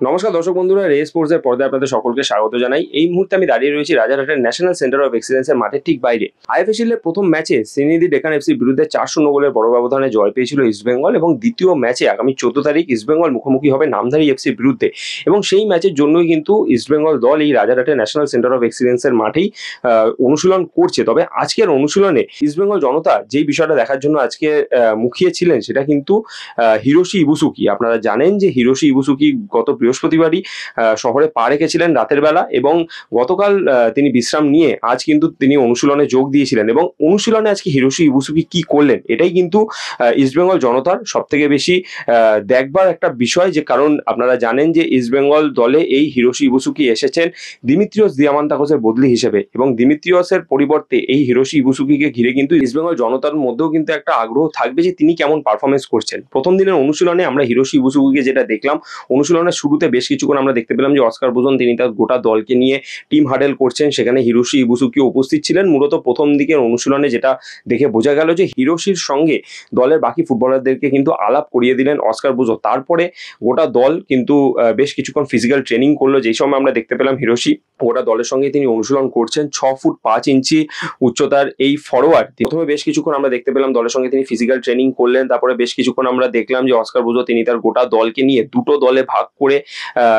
নমস্কার দর্শক বন্ধুরা, রে স্পোর্টসের পর্দায় আপনাদের সকলকে স্বাগত জানাই। এই মুহূর্তে আমি দাঁড়িয়ে রয়েছি রাজারহাটের ন্যাশনাল সেন্টার অফ এক্সিলেন্সের মাঠের ঠিক বাইরে। আইএফএসএল এর প্রথম ম্যাচে শ্রীনিধি ডেকান এফসির বিরুদ্ধে 4-0 গোলের বড় ব্যবধানে জয় পেয়েছিল ইস্টবেঙ্গল, এবং দ্বিতীয় ম্যাচে আগামী 14 তারিখ ইস্টবেঙ্গল মুখোমুখি হবে নামধারী এফসির বিরুদ্ধে। এবং সেই ম্যাচের জন্যই কিন্তু ইস্টবেঙ্গল দল এই রাজারহাটের ন্যাশনাল সেন্টার অফ এক্সিলেন্সের মাঠেই অনুশীলন করছে। তবে আজকের অনুশীলনে ইস্টবেঙ্গল জনতা যেই বিষয়টা দেখার জন্য আজকে মুখিয়ে ছিলেন সেটা কিন্তু হিরোশি ইবুসুকি। আপনারা জানেন যে হিরোশি ইবুসুকি গত বৃহস্পতিবারই শহরে পা রেখেছিলেন রাতের বেলা, এবং গতকাল তিনি বিশ্রাম নিয়ে আজ কিন্তু তিনি অনুশীলনে যোগ দিয়েছিলেন। এবং অনুশীলনে আজকে হিরোশি ইবুসুকি কি করলেন এটাই কিন্তু ইস্টবেঙ্গল জনতার সব থেকে বেশি দেখবার একটা বিষয়। যে কারণ আপনারা জানেন যে ইস্টবেঙ্গল দলে এই হিরোশি ইবুসুকি এসেছেন দিমিত্রিয়স দিয়ামান্তাকোসের বদলি হিসেবে, এবং দিমিত্রিয়সের পরিবর্তে এই হিরোশি ইবুসুকিকে ঘিরে কিন্তু ইস্টবেঙ্গল জনতার মধ্যেও কিন্তু একটা আগ্রহ থাকবে যে তিনি কেমন পারফরমেন্স করছেন। প্রথম দিনের অনুশীলনে আমরা হিরোশি ইবুসুকিকে যেটা দেখলাম, অনুশীলনের শুরুতে বেশ কিছুক্ষণ আমরা দেখতে পেলাম যে অস্কার বুজন তিনি তার গোটা দলকে নিয়ে টিম হাডেল করছেন। সেখানে হিরোশি ইবুসুকিও উপস্থিত ছিলেন। মূলত প্রথম দিকের অনুশীলনে যেটা দেখে বোঝা গেল যে হিরোশির সঙ্গে দলের বাকি ফুটবলারদেরকে কিন্তু আলাপ করিয়ে দিলেন অস্কার বুজো। তারপরে গোটা দল কিন্তু বেশ কিছুক্ষণ ফিজিক্যাল ট্রেনিং করলো, যেই সময় আমরা দেখতে পেলাম হিরোশি গোটা দলের সঙ্গে তিনি অনুশীলন করছেন। 6 ফুট 5 ইঞ্চি উচ্চতার এই ফরওয়ার্ড প্রথমে বেশ কিছুক্ষণ আমরা দেখতে পেলাম দলের সঙ্গে তিনি ফিজিক্যাল ট্রেনিং করলেন। তারপরে বেশ কিছুক্ষণ আমরা দেখলাম যে অস্কার বুজো তিনি তার গোটা দলকে নিয়ে দুটো দলে ভাগ করে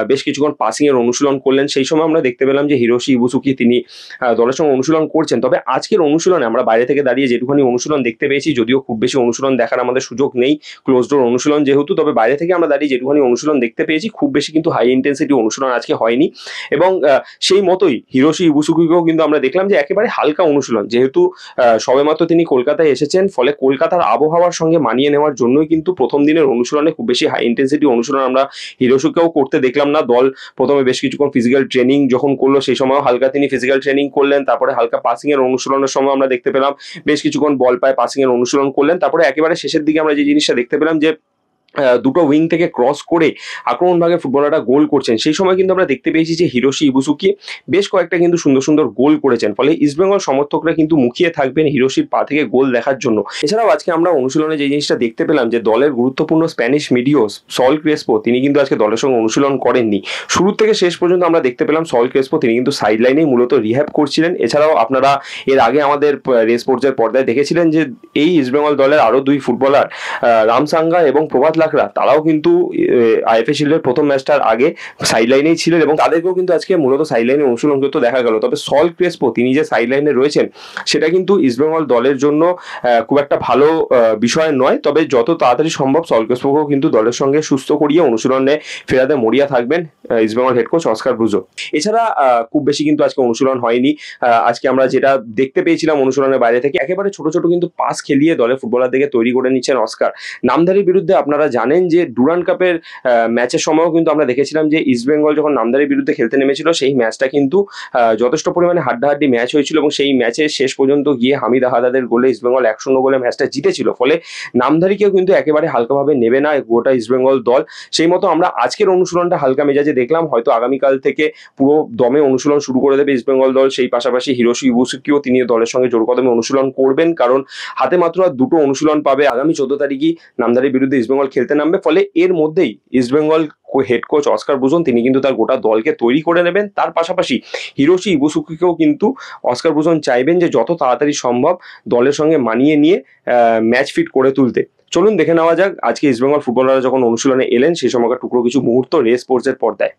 বেশ কিছুক্ষণ পাসিং এর অনুশীলন করলেন। সেই সময় আমরা দেখতে পেলাম যে হিরোশি ইবুসুকি তিনি দলের সঙ্গে অনুশীলন করছেন। তবে আজকের অনুশীলনে আমরা বাইরে থেকে দাঁড়িয়ে যেটুখানি অনুশীলন দেখতে পেয়েছি, যদিও খুব বেশি অনুশীলন দেখার আমাদের সুযোগ নেই, ক্লোজ ডোর অনুশীলন যেহেতু, তবে বাইরে থেকে আমরা দাঁড়িয়ে যেটুখানি অনুশীলন দেখতে পেয়েছি খুব বেশি কিন্তু হাই ইন্টেন্সিটি অনুশীলন আজকে হয়নি। এবং সেই মতোই হিরোশি ইবুসুকিকেও কিন্তু আমরা দেখলাম যে একেবারে হালকা অনুশীলন, যেহেতু সবেমাত্র তিনি কলকাতায় এসেছেন, ফলে কলকাতার আবহাওয়ার সঙ্গে মানিয়ে নেওয়ার জন্যই কিন্তু প্রথম দিনের অনুশীলনে খুব বেশি হাই ইন্টেন্সিটি অনুশীলন আমরা হিরোশিকেও করতে দেখলাম না। দল প্রথমে বেশ কিছুক্ষণ ফিজিক্যাল ট্রেনিং যখন করলো সেই সময়ও হালকা তিনি ফিজিক্যাল ট্রেনিং করলেন। তারপরে হালকা পাসিং এর অনুশীলনের সময় আমরা দেখতে পেলাম বেশ কিছুক্ষণ বল পায় পাসিং এর অনুশীলন করলেন। তারপরে একেবারে শেষের দিকে আমরা যে জিনিসটা দেখতে পেলাম যে দুটো উইং থেকে ক্রস করে আক্রমণ ভাগে ফুটবলাররা গোল করছেন। সেই সময় কিন্তু আমরা দেখতে পেয়েছি যে হিরোশি ইবুসুকি বেশ কয়েকটা কিন্তু সুন্দর সুন্দর গোল করেছেন। ফলে ইস্টবেঙ্গল সমর্থকরা কিন্তু মুখিয়ে থাকবেন হিরোশির পা থেকে গোল দেখার জন্য। এছাড়াও আজকে আমরা অনুশীলনে যে জিনিসটা দেখতে পেলাম যে দলের গুরুত্বপূর্ণ স্প্যানিশ মিডিওস সল ক্রেসপো তিনি কিন্তু আজকে দলের সঙ্গে অনুশীলন করেননি। শুরু থেকে শেষ পর্যন্ত আমরা দেখতে পেলাম সল ক্রেসপো তিনি কিন্তু সাইড লাইনেই মূলত রিহ্যাব করছিলেন। এছাড়াও আপনারা এর আগে আমাদের রে স্পোর্টসের পর্দায় দেখেছিলেন যে এই ইস্টবেঙ্গল দলের আরো দুই ফুটবলার রামসাঙ্গা এবং প্রভাত লাকড়া তারাও কিন্তু আইএফএ এর প্রথম ম্যাচটার আগে সাইড লাইনেই ছিলেন, এবং তাদেরকেও কিন্তু আজকে মূলত সাইড লাইনে অনুশীলন করতে দেখা গেল। তবে সল ক্রেসপো তিনি যে সাইড লাইনে রয়েছেন সেটা কিন্তু ইস্টবেঙ্গল দলের জন্য খুব একটা ভালো বিষয় নয়। তবে যত তাড়াতাড়ি সম্ভব সল ক্রেসপোকেও কিন্তু দলের সঙ্গে সুস্থ করিয়ে অনুশীলনে ফেরাতে মরিয়া থাকবেন East Bengal head coach Oscar Bruzon. এছাড়া খুব বেশি কিন্তু আজকে অনুশীলন হয়নি। আজকে আমরা যেটা দেখতে পেয়েছিলাম অনুশীলনের বাইরে থেকে একেবারে ছোট ছোট কিন্তু পাস খেলিয়ে দলের ফুটবলারদেরকে তৈরি করে নিচ্ছেন অস্কার। নামধারীর বিরুদ্ধে আপনারা জানেন যে ডুরান্ড কাপের ম্যাচের সময়ও কিন্তু আমরা দেখেছিলাম যে ইস্টবেঙ্গল যখন নামধারীর বিরুদ্ধে খেলতে নেমেছিল সেই ম্যাচটা কিন্তু যথেষ্ট পরিমাণে হাড্ডাহাড্ডি ম্যাচ হয়েছিল, এবং সেই ম্যাচে শেষ পর্যন্ত গিয়ে হামিদ আহাদাদের গোলে ইস্টবেঙ্গল 1-0 গোলে ম্যাচটা জিতেছিল। ফলে নামধারীকেও কিন্তু একেবারে হালকাভাবে নেবে না গোটা ইস্টবেঙ্গল দল। সেই মতো আমরা আজকের অনুশীলনটা হালকা মেজাজে দেখলাম। হয়তো আগামীকাল থেকে পুরো দমে অনুশীলন শুরু করে দেবে ইস্টবেঙ্গল দল। সেই পাশাপাশি হিরোশি ইবুসুকিও তিনি দলের সঙ্গে জোর কদমে অনুশীলন করবেন, কারণ হাতে মাত্র আর দুটো অনুশীলন পাবে। আগামী 14 তারিখই নামধারীর বিরুদ্ধে ইস্টবেঙ্গল খেলতে নামবে। ফলে এর মধ্যেই ইস্টবেঙ্গল হেড কোচ অস্কার বুজন তিনি কিন্তু তার গোটা দলকে তৈরি করে নেবেন। তার পাশাপাশি হিরোশি ইবুসুকিকেও কিন্তু অস্কার বুজন চাইবেন যে যত তাড়াতাড়ি সম্ভব দলের সঙ্গে মানিয়ে নিয়ে ম্যাচ ফিট করে তুলতে। চলুন দেখে নেওয়া যাক আজকে ইস্টবেঙ্গল ফুটবলাররা যখন অনুশীলনে এলেন সেই সময়কার টুকরো কিছু মুহূর্ত রে স্পোর্টসের পর্দায়।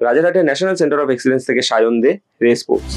রাজারহাটের ন্যাশনাল সেন্টার অফ এক্সিলেন্স থেকে সায়ন দে, রে স্পোর্টস।